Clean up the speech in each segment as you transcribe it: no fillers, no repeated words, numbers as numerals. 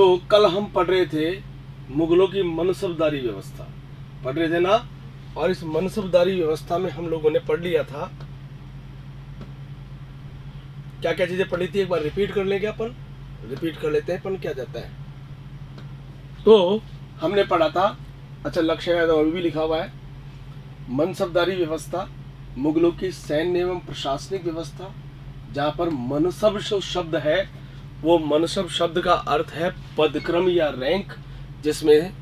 तो कल हम पढ़ रहे थे मुगलों की मनसबदारी व्यवस्था, पढ़ रहे थे ना। और इस मनसबदारी व्यवस्था में हम लोगों ने पढ़ लिया था, क्या क्या चीजें पढ़ी थी, एक बार रिपीट कर लेंगे अपन, रिपीट कर लेते हैं अपन क्या जाता है। तो हमने पढ़ा था, अच्छा लक्ष्य है तो अभी भी लिखा हुआ है, मनसबदारी व्यवस्था मुगलों की सैन्य एवं प्रशासनिक व्यवस्था, जहां पर मनसब जो शब्द है वो मनसब शब्द का अर्थ है पदक्रम या रैंक, जिसमें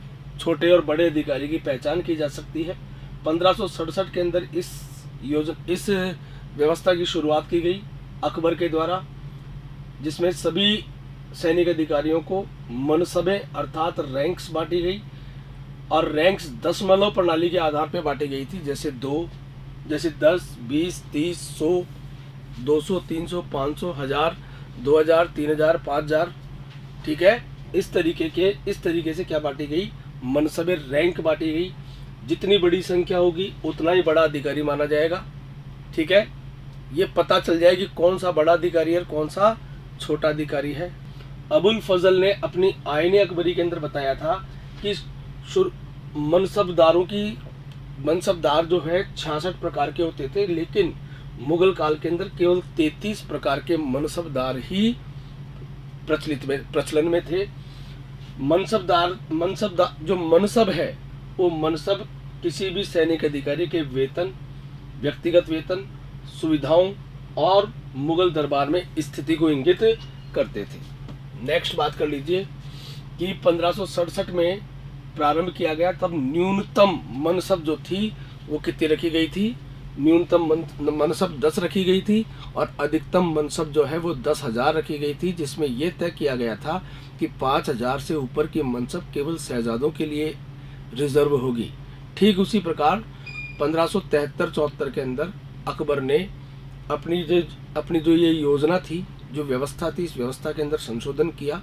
छोटे और बड़े अधिकारी की पहचान की जा सकती है। 1567 के अंदर इस व्यवस्था की शुरुआत की गई अकबर के द्वारा, जिसमें सभी सैनिक अधिकारियों को मनसबें अर्थात रैंक्स बांटी गई, और रैंक्स दशमलव प्रणाली के आधार पर बांटी गई थी, जैसे 10, 20, 30, 100, 200, 300, 500, 1000, 2000, 3000, 5000, ठीक है। इस तरीके से क्या बांटी गई, मनसबे रैंक बांटी गई। जितनी बड़ी संख्या होगी उतना ही बड़ा अधिकारी माना जाएगा, ठीक है। ये पता चल जाए कि कौन सा बड़ा अधिकारी है और कौन सा छोटा अधिकारी है। अबुल फजल ने अपनी आईने अकबरी के अंदर बताया था कि मनसबदार जो है 66 प्रकार के होते थे, लेकिन मुगल काल के अंदर केवल 33 प्रकार के मनसबदार ही प्रचलन में थे। मनसबदार जो मनसब है वो मनसब किसी भी सैनिक अधिकारी के वेतन, व्यक्तिगत वेतन, सुविधाओं और मुगल दरबार में स्थिति को इंगित करते थे। नेक्स्ट बात कर लीजिए कि 1567 में प्रारंभ किया गया, तब न्यूनतम मनसब जो थी वो कितनी रखी गई थी, न्यूनतम मनसब 10 रखी गई थी और अधिकतम मनसब जो है वो 10,000 रखी गई थी, जिसमें यह तय किया गया था कि 5,000 से ऊपर की मनसब केवल शहजादों के लिए रिजर्व होगी। ठीक उसी प्रकार 1573-74 के अंदर अकबर ने अपनी जो ये योजना थी, जो व्यवस्था थी, इस व्यवस्था के अंदर संशोधन किया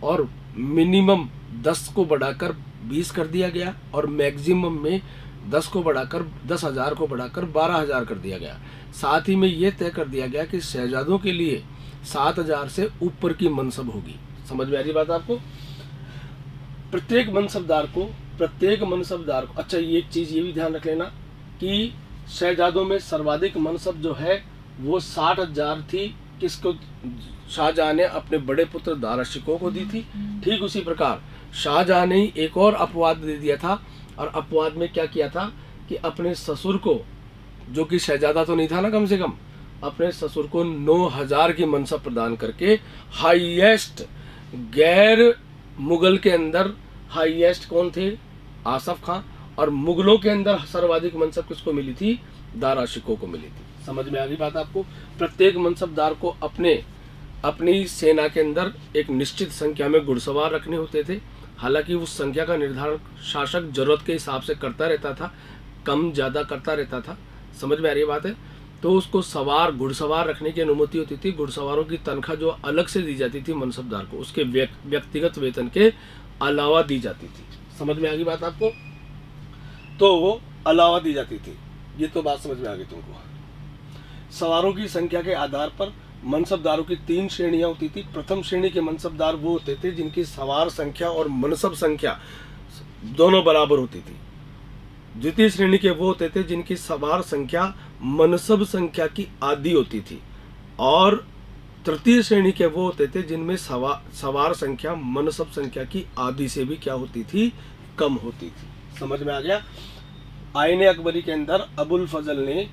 और मिनिमम 10 को बढ़ाकर 20 कर दिया गया और मैक्सिमम में 10,000 को बढ़ाकर 12,000 कर दिया गया। साथ ही में ये तय कर दिया गया कि शहजादों के लिए 7,000 से ऊपर की मनसब होगी। समझ में आ रही बात आपको? प्रत्येक मनसबदार को अच्छा ये एक चीज ये भी ध्यान रख लेना कि शहजादों में सर्वाधिक मनसब जो है वो 60,000 थी, किसको, शाहजहां ने अपने बड़े पुत्र दारा शिकोह को दी थी। ठीक उसी प्रकार शाहजहां ने एक और अपवाद दे दिया था, और अपवाद में क्या किया था कि अपने ससुर को, जो कि शहजादा तो नहीं था ना, कम से कम अपने ससुर को 9,000 की मनसब प्रदान करके हाईएस्ट, गैर मुगल के अंदर हाईएस्ट कौन थे, आसफ खां, और मुगलों के अंदर सर्वाधिक मनसब किसको मिली थी, दारा शिकोह को मिली थी। समझ में आ गई बात आपको? प्रत्येक मनसबदार को अपनी सेना के अंदर एक निश्चित संख्या में घुड़सवार रखने होते थे। हालांकि उस संख्या का निर्धारण शासक जरूरत के हिसाब से करता रहता था, कम ज़्यादा करता रहता था। समझ में आ रही बात है? तो उसको घुड़सवार रखने की अनुमति होती थी। घुड़सवारों की तनख्वाह जो अलग से दी जाती थी मनसबदार को, उसके व्यक्तिगत वेतन के अलावा दी जाती थी। समझ में आ गई बात आपको? तो वो अलावा दी जाती थी। ये तो बात समझ में आ गई तुमको। सवारों की संख्या के आधार पर मनसबदारों की 3 श्रेणियां होती थी। प्रथम श्रेणी के मनसबदार वो होते थे जिनकी सवार संख्या और मनसब संख्या दोनों बराबर होती थी। द्वितीय श्रेणी के वो होते थे जिनकी सवार संख्या मनसब संख्या की आधी होती थी, और तृतीय श्रेणी के वो होते थे जिनमें सवार संख्या मनसब संख्या की आधी से भी क्या होती थी, कम होती थी। समझ में आ गया? आईने अकबरी के अंदर अबुल फजल ने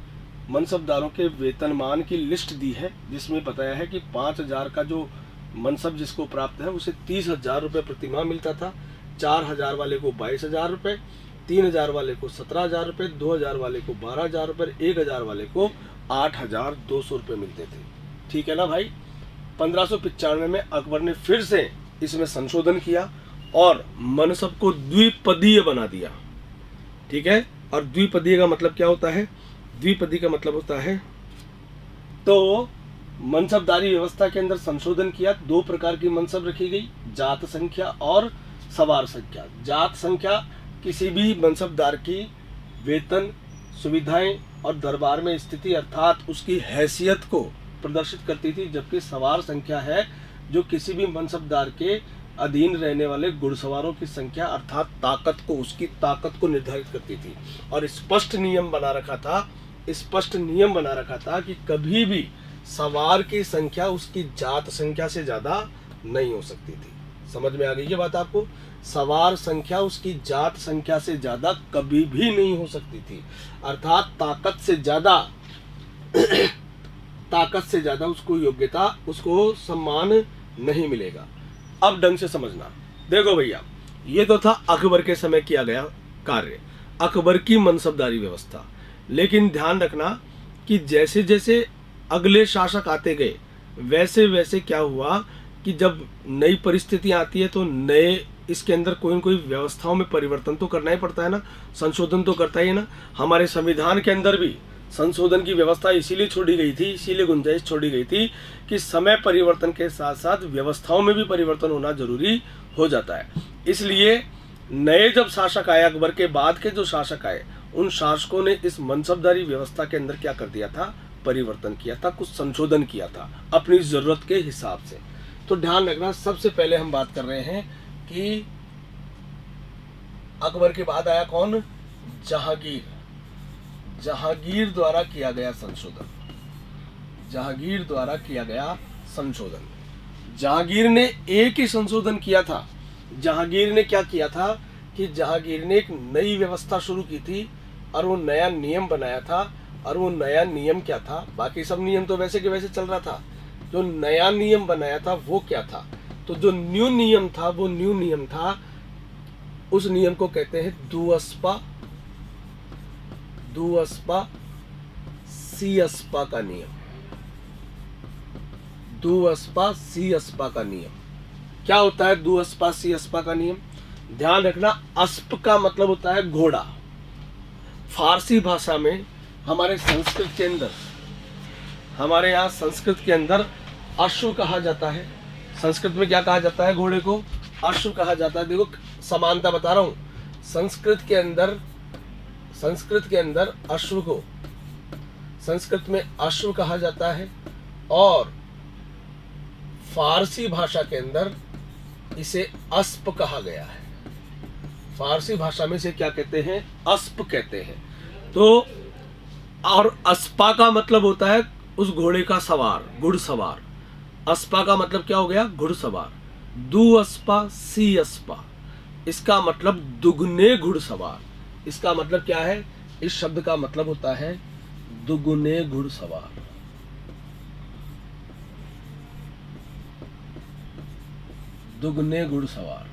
मनसबदारों के वेतनमान की लिस्ट दी है, जिसमें बताया है कि 5,000 का जो मनसब जिसको प्राप्त है उसे 30,000 रुपये प्रतिमाह मिलता था, 4,000 वाले को 22,000 रुपये, 3,000 वाले को 17,000 रुपये, 2,000 वाले को 12,000 रुपये, 1,000 वाले को 8,200 रुपये मिलते थे। ठीक है ना भाई? 1595 में अकबर ने फिर से इसमें संशोधन किया और मनसब को द्विपदीय बना दिया। ठीक है? और द्विपदीय का मतलब क्या होता है? द्विपदी का मतलब होता है, तो मनसबदारी व्यवस्था के अंदर संशोधन किया। 2 प्रकार की मनसब रखी गई, जात संख्या और सवार संख्या। जात संख्या किसी भी मनसबदार की वेतन, सुविधाएं और दरबार में स्थिति अर्थात उसकी हैसियत को प्रदर्शित करती थी, जबकि सवार संख्या है जो किसी भी मनसबदार के अधीन रहने वाले घुड़सवारों की संख्या अर्थात ताकत को, उसकी ताकत को निर्धारित करती थी। और स्पष्ट नियम बना रखा था कि कभी भी सवार की संख्या उसकी जात संख्या से ज्यादा नहीं हो सकती थी। समझ में आ गई ये बात आपको? सवार संख्या उसकी जात संख्या से ज्यादा कभी भी नहीं हो सकती थी, अर्थात ताकत से ज्यादा उसको योग्यता, उसको सम्मान नहीं मिलेगा। अब ढंग से समझना, देखो भैया, ये तो था अकबर के समय किया गया कार्य, अकबर की मनसबदारी व्यवस्था। लेकिन ध्यान रखना कि जैसे जैसे अगले शासक आते गए वैसे वैसे क्या हुआ कि जब नई परिस्थितियां आती है तो नए इसके अंदर कोई न कोई व्यवस्थाओं में परिवर्तन तो करना ही पड़ता है ना, संशोधन तो करता ही है ना। हमारे संविधान के अंदर भी संशोधन की व्यवस्था इसीलिए छोड़ी गई थी, इसीलिए गुंजाइश छोड़ी गई थी कि समय परिवर्तन के साथ साथ व्यवस्थाओं में भी परिवर्तन होना जरूरी हो जाता है। इसलिए नए जब शासक आए, अकबर के बाद के जो शासक आए, उन शासकों ने इस मनसबदारी व्यवस्था के अंदर क्या कर दिया था? परिवर्तन किया था, कुछ संशोधन किया था अपनी जरूरत के हिसाब से। तो ध्यान रखना, सबसे पहले हम बात कर रहे हैं कि अकबर के बाद आया कौन? जहांगीर द्वारा किया गया संशोधन। जहांगीर ने एक ही संशोधन किया था। जहांगीर ने क्या किया था कि जहांगीर ने एक नई व्यवस्था शुरू की थी और वो नया नियम बनाया था। और वो नया नियम क्या था? बाकी सब नियम तो वैसे के वैसे चल रहा था, जो नया नियम बनाया था वो क्या था? तो जो न्यू नियम था, उस नियम को कहते हैं दुअस्पा सीअस्पा का नियम। दुअस्पा का नियम क्या होता है? दुअस्पा सीअस्पा का नियम, ध्यान रखना, अस्प का मतलब होता है घोड़ा। फारसी भाषा में हमारे यहाँ संस्कृत के अंदर अश्व कहा जाता है। संस्कृत में क्या कहा जाता है? घोड़े को अश्व कहा जाता है। देखो समानता बता रहा हूं, संस्कृत के अंदर अश्व को संस्कृत में अश्व कहा जाता है और फारसी भाषा के अंदर इसे अस्प कहा गया है। फारसी भाषा में इसे क्या कहते हैं? अस्प कहते हैं। तो और अस्पा का मतलब होता है उस घोड़े का सवार, घुड़सवार। अस्पा का मतलब क्या हो गया? घुड़सवार। दुअस्पा सी अस्पा, इसका मतलब दुगने घुड़सवार। इसका मतलब क्या है? इस शब्द का मतलब होता है दुगने घुड़सवार। दुगने घुड़सवार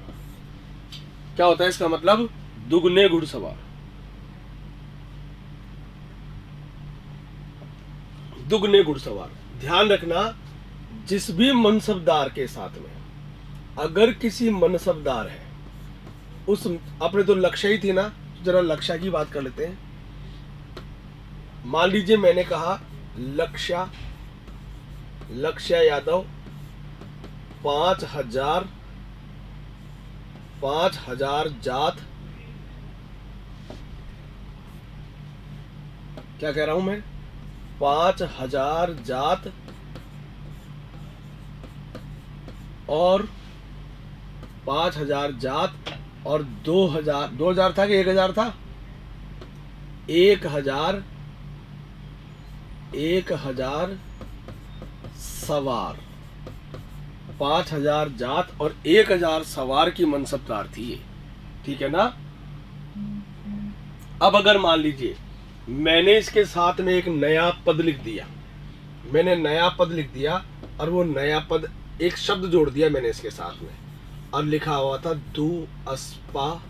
क्या होता है? इसका मतलब दुगने घुड़सवार। दुगने घुड़सवार, ध्यान रखना, जिस भी मनसबदार के साथ में अगर किसी मनसबदार है, उस अपने तो लक्ष्य ही थी ना, जरा लक्ष्य की बात कर लेते हैं। मान लीजिए मैंने कहा लक्ष्य यादव 5,000 जात, क्या कह रहा हूं मैं? 5,000 जात और 5,000 जात और 2,000 था कि 1,000 था? 1,000 सवार, 5,000 जात और 1,000 सवार की मनसबदार थी ये, ठीक है ना। अब अगर मान लीजिए मैंने इसके साथ में एक नया पद लिख दिया, मैंने नया पद लिख दिया और वो नया पद एक शब्द जोड़ दिया मैंने इसके साथ में और लिखा हुआ था दू अस्पा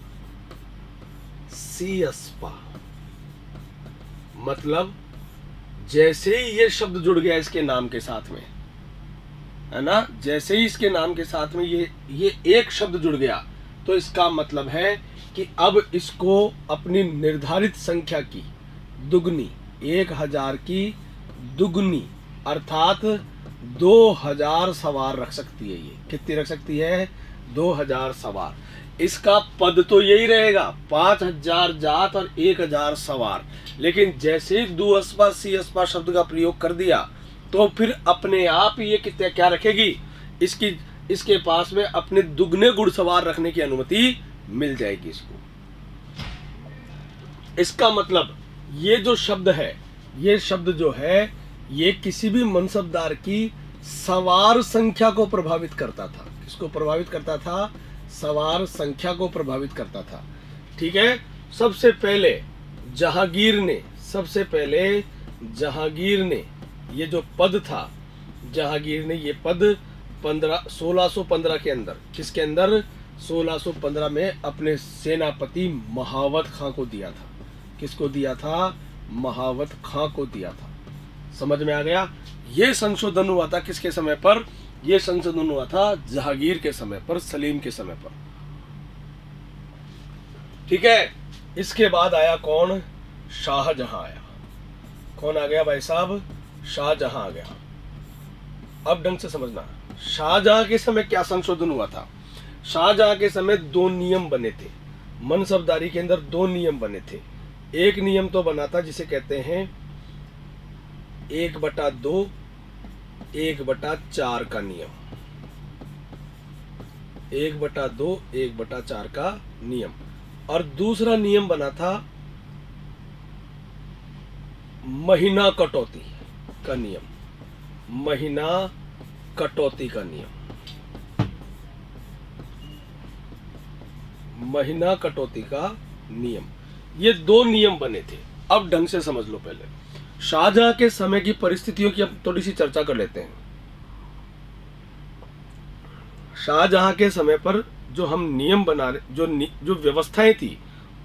सी अस्पा, मतलब जैसे ही ये शब्द जुड़ गया इसके नाम के साथ में, है ना, जैसे ही इसके नाम के साथ में ये एक शब्द जुड़ गया तो इसका मतलब है कि अब इसको अपनी निर्धारित संख्या की दुगनी, 1,000 की दुगनी अर्थात 2,000 सवार रख सकती है। ये कितनी रख सकती है? 2,000 सवार। इसका पद तो यही रहेगा 5,000 जात और 1,000 सवार, लेकिन जैसे ही दू अस्पा सी अस्पा शब्द का प्रयोग कर दिया तो फिर अपने आप ये कितने क्या रखेगी, इसकी इसके पास में अपने दुगने घुड़सवार रखने की अनुमति मिल जाएगी इसको। इसका मतलब ये जो शब्द है, ये शब्द जो है, ये किसी भी मनसबदार की सवार संख्या को प्रभावित करता था। किसको प्रभावित करता था? सवार संख्या को प्रभावित करता था। ठीक है। सबसे पहले जहांगीर ने ये जो पद था, जहांगीर ने ये पद 1615 के अंदर, किसके अंदर? 1615 में अपने सेनापति महावत खां को दिया था। किसको दिया था? महावत खां को दिया था। समझ में आ गया? ये संशोधन हुआ था किसके समय पर? ये संशोधन हुआ था जहांगीर के समय पर, सलीम के समय पर। ठीक है। इसके बाद आया कौन? शाहजहां आया। कौन आ गया भाई साहब? शाहजहां आ गया। अब ढंग से समझना, शाहजहां के समय क्या संशोधन हुआ था? शाहजहां के समय 2 नियम बने थे। मनसबदारी के अंदर 2 नियम बने थे। एक नियम तो बना था जिसे कहते हैं 1/2 1/4 का नियम। 1/2 1/4 का नियम। और दूसरा नियम बना था महीना कटौती का नियम। महीना कटौती का नियम। महीना कटौती का नियम। ये 2 नियम बने थे। अब ढंग से समझ लो। पहले शाहजहां के समय की परिस्थितियों की अब थोड़ी सी चर्चा कर लेते हैं। शाहजहां के समय पर जो हम नियम बना रहे, जो व्यवस्थाएं थी,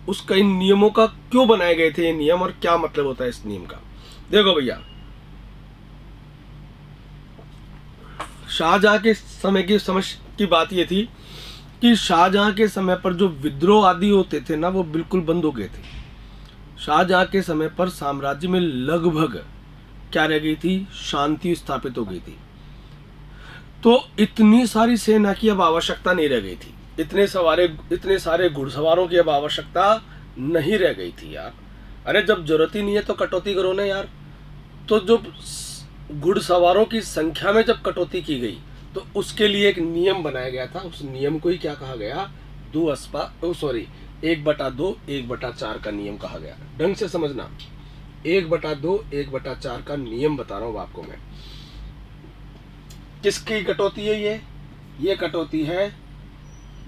उसका इन नियमों का क्यों बनाए गए थे ये नियम, और क्या मतलब होता है इस नियम का? देखो भैया, शाहजहां के समय की समझ की बात ये थी कि शाहजहां के समय पर जो विद्रोह आदि होते थे ना, वो बिल्कुल बंद हो गए थे। शाहजहां के समय पर साम्राज्य में लगभग क्या रह गई थी? शांति स्थापित हो गई थी। तो इतनी सारी सेना की अब आवश्यकता नहीं रह गई थी। इतने सारे घुड़सवारों की अब आवश्यकता नहीं रह गई थी यार। अरे जब जरूरत ही नहीं है तो कटौती करो ना यार। तो जो घुड़सवारों की संख्या में जब कटौती की गई तो उसके लिए एक नियम बनाया गया था। उस नियम को ही क्या कहा गया? 1/2 1/4 का नियम कहा गया। ढंग से समझना, 1/2 1/4 का नियम बता रहा हूं आपको मैं। किसकी कटौती है ये कटौती है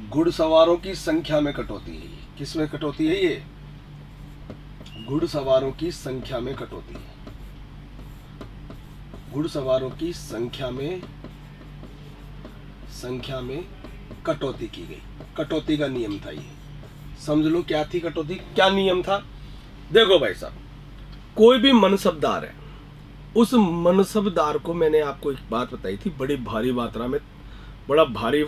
घुड़सवारों की संख्या में कटौती है। किस में कटौती है ये? घुड़सवारों की संख्या में कटौती है। घुड़सवारों की संख्या में कटौती की गई। कटौती का नियम था ये। समझ लो क्या थी कटौती, क्या नियम था। देखो भाई साहब, कोई भी मनसबदार है, उस मनसबदार को, मैंने आपको एक बात बताई थी, बड़ी भारी मात्रा में, बड़ा भारी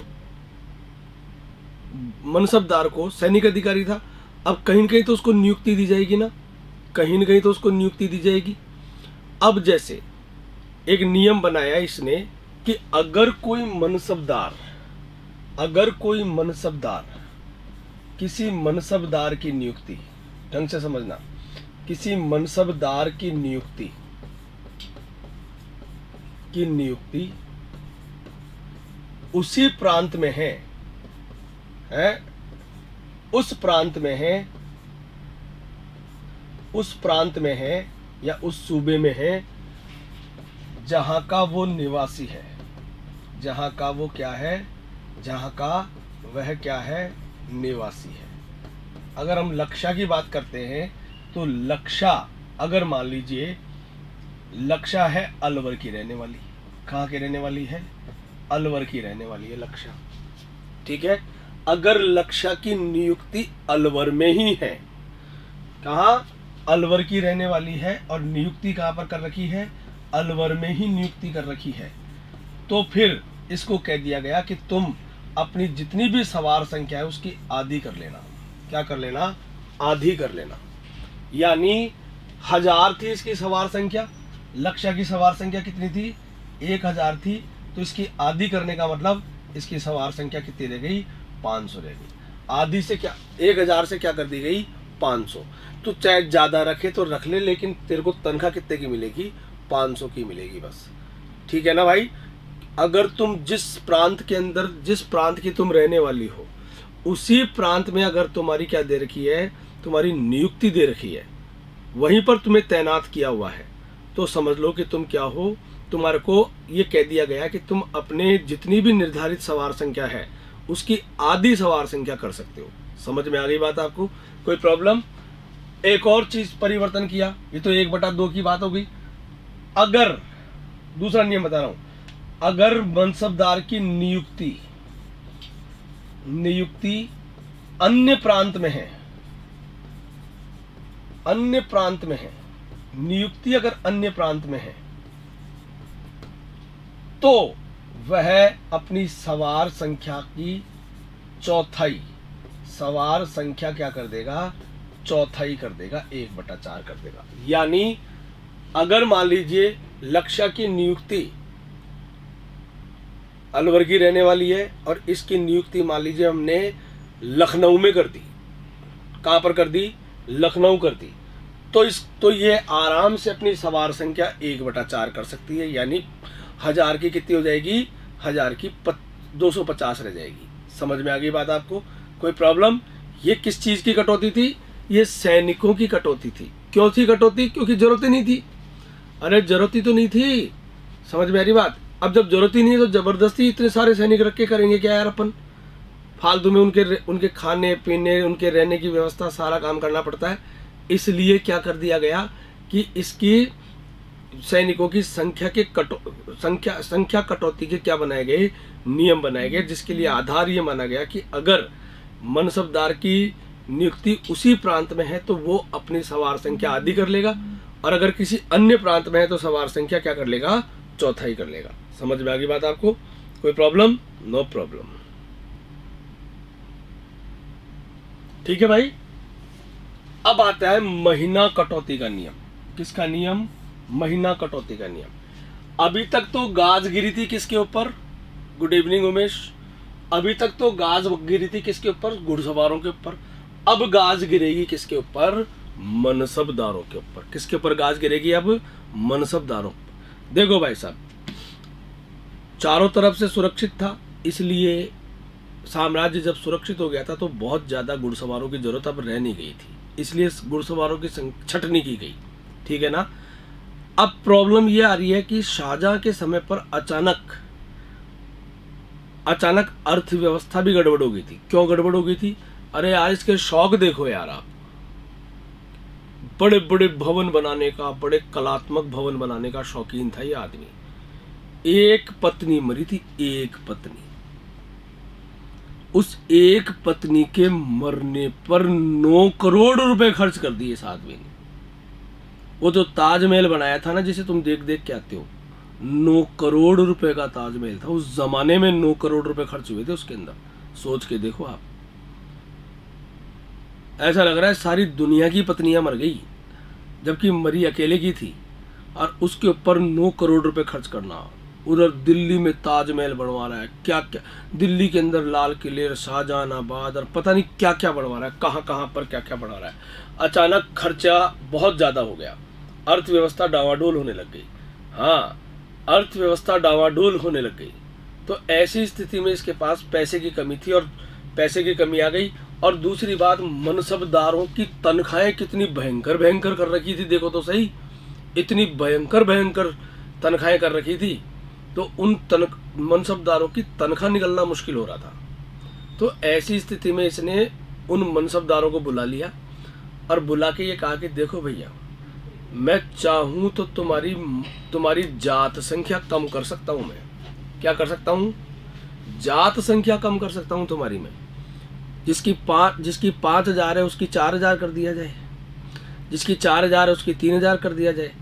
मनसबदार को सैनिक अधिकारी था। अब कहीं न कहीं तो उसको नियुक्ति दी जाएगी ना, कहीं न कहीं तो उसको नियुक्ति दी जाएगी। अब जैसे एक नियम बनाया इसने कि अगर कोई मनसबदार किसी मनसबदार की नियुक्ति, ढंग से समझना, किसी मनसबदार की नियुक्ति उसी प्रांत में है, उस प्रांत में है या उस सूबे में है जहां का वो निवासी है, जहां का वो क्या है, जहां का वह क्या है, निवासी है। अगर हम लक्षा की बात करते हैं तो लक्षा, अगर मान लीजिए लक्षा है अलवर की रहने वाली, कहाँ की रहने वाली है? अलवर की रहने वाली है लक्षा। ठीक है। अगर लक्षा की नियुक्ति अलवर में ही है, कहाँ? अलवर की रहने वाली है, और नियुक्ति कहाँ पर कर रखी है? अलवर में ही नियुक्ति कर रखी है, तो फिर इसको कह दिया गया कि तुम अपनी जितनी भी सवार संख्या है उसकी आधी कर लेना। क्या कर लेना? आधी कर लेना। यानी 1000 थी इसकी सवार संख्या, लक्षा की सवार संख्या कितनी थी? 1000 थी। तो इसकी आधी करने का मतलब इसकी सवार संख्या कितनी रह गई? 500 रह गई। आधी से क्या, 1000 से क्या कर दी गई? 500। तो चाहे ज्यादा रखे तो रख ले, लेकिन तेरे को तनख्वाह कितने की मिलेगी? 500 की मिलेगी बस। ठीक है ना भाई? अगर तुम जिस प्रांत के अंदर, जिस प्रांत की तुम रहने वाली हो, उसी प्रांत में अगर तुम्हारी क्या दे रखी है, तुम्हारी नियुक्ति दे रखी है, वहीं पर तुम्हें तैनात किया हुआ है, तो समझ लो कि तुम क्या हो, तुम्हारे को ये कह दिया गया कि तुम अपने जितनी भी निर्धारित सवार संख्या है उसकी आधी सवार संख्या कर सकते हो। समझ में आ गई बात आपको? कोई प्रॉब्लम? एक और चीज परिवर्तन किया, ये तो 1/2 की बात हो गई। अगर दूसरा नियम बता रहा हूं, अगर मनसबदार की नियुक्ति अन्य प्रांत में है, अन्य प्रांत में है, नियुक्ति अगर अन्य प्रांत में है, तो वह अपनी सवार संख्या की चौथाई, सवार संख्या क्या कर देगा, चौथाई कर देगा, 1/4 कर देगा। यानी अगर मान लीजिए लक्ष्य की नियुक्ति अलवर की रहने वाली है और इसकी नियुक्ति मान लीजिए हमने लखनऊ में कर दी, कहां पर कर दी, लखनऊ कर दी, तो ये आराम से अपनी सवार संख्या 1/4 कर सकती है। यानी 1000 की कितनी हो जाएगी, 1000 की 250 रह जाएगी। समझ में आ गई बात आपको? कोई प्रॉब्लम? ये किस चीज की कटौती थी? ये सैनिकों की कटौती थी। क्यों थी कटौती? क्योंकि जरूरत ही नहीं थी। अरे जरूरत ही तो नहीं थी। समझ में आ रही बात? अब जब जरूरत ही नहीं है तो जबरदस्ती इतने सारे सैनिक रख के करेंगे क्या यार? अपन फालतू में उनके खाने पीने, उनके रहने की व्यवस्था, सारा काम करना पड़ता है। इसलिए क्या कर दिया गया कि इसकी सैनिकों की संख्या के संख्या कटौती के क्या बनाए गए, नियम बनाए गए, जिसके लिए आधार ये माना गया कि अगर मनसबदार की नियुक्ति उसी प्रांत में है तो वो अपनी सवार संख्या आधी कर लेगा, और अगर किसी अन्य प्रांत में है तो सवार संख्या क्या कर लेगा, चौथाई कर लेगा। समझ में आ गई बात आपको? कोई प्रॉब्लम? No problem. ठीक है भाई। अब आता है महीना कटौती का नियम। किसका नियम? महीना कटौती का नियम। अभी तक तो गाज गिरी थी किसके ऊपर? Good evening Umesh. अभी तक तो गाज गिरी थी किसके ऊपर? घुड़सवारों के ऊपर। अब गाज गिरेगी किसके ऊपर? मनसबदारों के ऊपर। किसके ऊपर गाज गिरेगी अब? मनसबदारों। देखो भाई साहब, चारों तरफ से सुरक्षित था, इसलिए साम्राज्य जब सुरक्षित हो गया था तो बहुत ज्यादा घुड़सवारों की जरूरत अब रह नहीं गई थी, इसलिए घुड़सवारों की छटनी की गई। ठीक है ना? अब प्रॉब्लम ये आ रही है कि शाहजहां के समय पर अचानक अर्थव्यवस्था भी गड़बड़ हो गई थी। क्यों गड़बड़ हो गई थी? अरे यार इसके शौक देखो यार आप, बड़े बड़े भवन बनाने का, बड़े कलात्मक भवन बनाने का शौकीन था ये आदमी। एक पत्नी मरी थी, एक पत्नी। उस एक पत्नी के मरने पर 9 करोड़ रुपए खर्च कर दिए इस आदमी ने। वो जो ताजमहल बनाया था ना, जिसे तुम देख देख के आते हो, 9 करोड़ रुपए का ताजमहल था। उस जमाने में 9 करोड़ रुपए खर्च हुए थे उसके अंदर। सोच के देखो आप, ऐसा लग रहा है सारी दुनिया की पत्नियां मर गई, जबकि मरी अकेले की थी, और उसके ऊपर 9 करोड़ रुपए खर्च करना। उधर दिल्ली में ताजमहल बनवा रहा है, क्या क्या, दिल्ली के अंदर लाल किले, शाहजहानाबाद, और पता नहीं क्या क्या बनवा रहा है, कहाँ कहाँ पर क्या क्या बना रहा है। अचानक खर्चा बहुत ज़्यादा हो गया, अर्थव्यवस्था डावाडोल होने लग गई। हाँ, अर्थव्यवस्था डावाडोल होने लग गई। तो ऐसी स्थिति में इसके पास पैसे की कमी थी, और पैसे की कमी आ गई। और दूसरी बात, मनसबदारों की तनख्वाहें कितनी भयंकर भयंकर कर रखी थी, देखो तो सही, इतनी भयंकर भयंकर तनख्वाहें कर रखी थी, तो उन मनसबदारों की तनख्वाह निकलना मुश्किल हो रहा था। तो ऐसी स्थिति में इसने उन मनसबदारों को बुला लिया और बुला के ये कहा कि देखो भैया, मैं चाहूं तो तुम्हारी जात संख्या कम कर सकता हूं। मैं क्या कर सकता हूं? जात संख्या कम कर सकता हूं तुम्हारी मैं। जिसकी 5000 है उसकी 4000 कर दिया जाए, जिसकी 4000 है उसकी 3000 कर दिया जाए।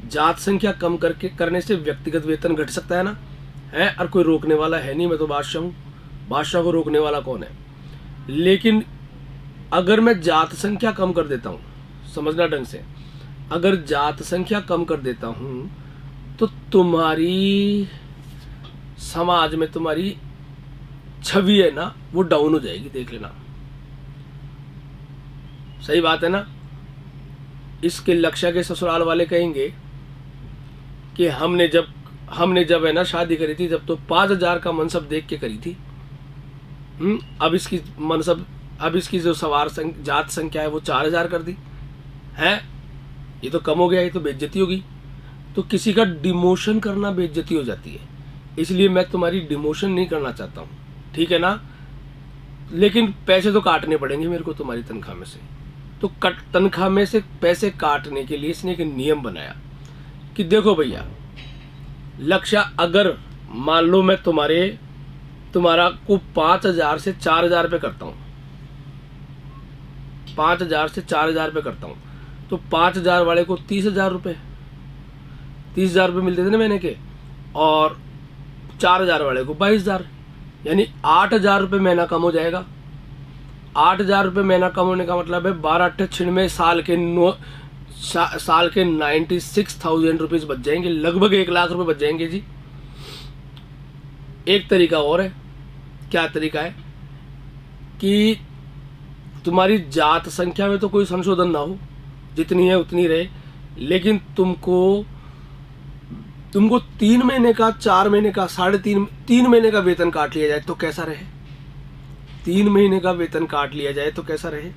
जात संख्या कम करने से व्यक्तिगत वेतन घट सकता है ना, है, और कोई रोकने वाला है नहीं। मैं तो बादशाह हूँ, बादशाह को रोकने वाला कौन है? लेकिन अगर मैं जात संख्या कम कर देता हूँ, समझना ढंग से, अगर जात संख्या कम कर देता हूँ तो तुम्हारी समाज में तुम्हारी छवि है ना, वो डाउन हो जाएगी, देख लेना। सही बात है ना? इसके लक्ष्य के ससुराल वाले कहेंगे कि हमने जब हमने जब है ना शादी करी थी, जब तो 5,000 का मनसब देख के करी थी। अब इसकी मनसब, अब इसकी जो जात संख्या है वो 4,000 कर दी है। ये तो कम हो गया, ये तो बेइज्जती होगी। तो किसी का डिमोशन करना बेइज्जती हो जाती है, इसलिए मैं तुम्हारी डिमोशन नहीं करना चाहता हूँ, ठीक है ना। लेकिन पैसे तो काटने पड़ेंगे मेरे को तुम्हारी तनख्वाह में से। तो तनख्वाह में से पैसे काटने के लिए इसने एक नियम बनाया कि देखो भैया, लक्ष्य, अगर मान लो मैं तुम्हारा को 5,000 से 4,000 पे करता हूँ, 5,000 से 4,000 पे करता हूँ, तो 5,000 वाले को 30,000 रुपये, 30,000 रुपये मिलते थे ना महीने के, और 4,000 वाले को 22,000, यानी 8,000 रुपये महीना कम हो जाएगा। 8,000 रुपये महीना कम होने का मतलब है 12/8 साल के 96,000 रुपीज़ बच जाएंगे, लगभग 1,00,000 रुपये बच जाएंगे जी। एक तरीका और है, क्या तरीका है कि तुम्हारी जात संख्या में तो कोई संशोधन ना हो, जितनी है उतनी रहे, लेकिन तुमको 3 महीने का, 4 महीने का, 3.5 महीने का वेतन काट लिया जाए तो कैसा रहे? 3 महीने का वेतन काट लिया जाए तो कैसा रहे?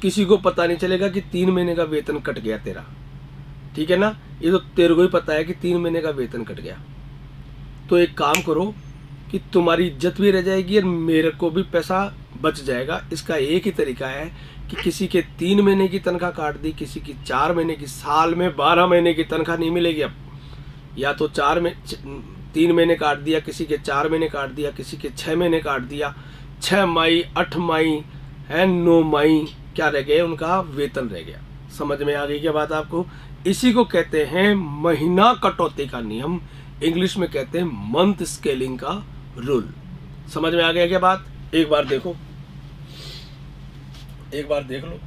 किसी को पता नहीं चलेगा कि 3 महीने का वेतन कट गया तेरा, ठीक है ना। ये तो तेरे को ही पता है कि 3 महीने का वेतन कट गया। तो एक काम करो कि तुम्हारी इज्जत भी रह जाएगी और मेरे को भी पैसा बच जाएगा। इसका एक ही तरीका है कि किसी के 3 महीने की तनख्वाह काट दी, किसी की 4 महीने की, साल में 12 महीने की तनख्वाह नहीं मिलेगी अब। या तो 3 महीने काट दिया, किसी के 4 महीने काट दिया, किसी के 6 महीने काट दिया, 6 माही, 8 माही है, 9 माही क्या रह गए, उनका वेतन रह गया। समझ में आ गई क्या बात आपको? इसी को कहते हैं महीना कटौती का नियम, इंग्लिश में कहते हैं मंथ स्केलिंग का रूल। समझ में आ गया क्या बात? एक बार देखो, एक बार देख लो।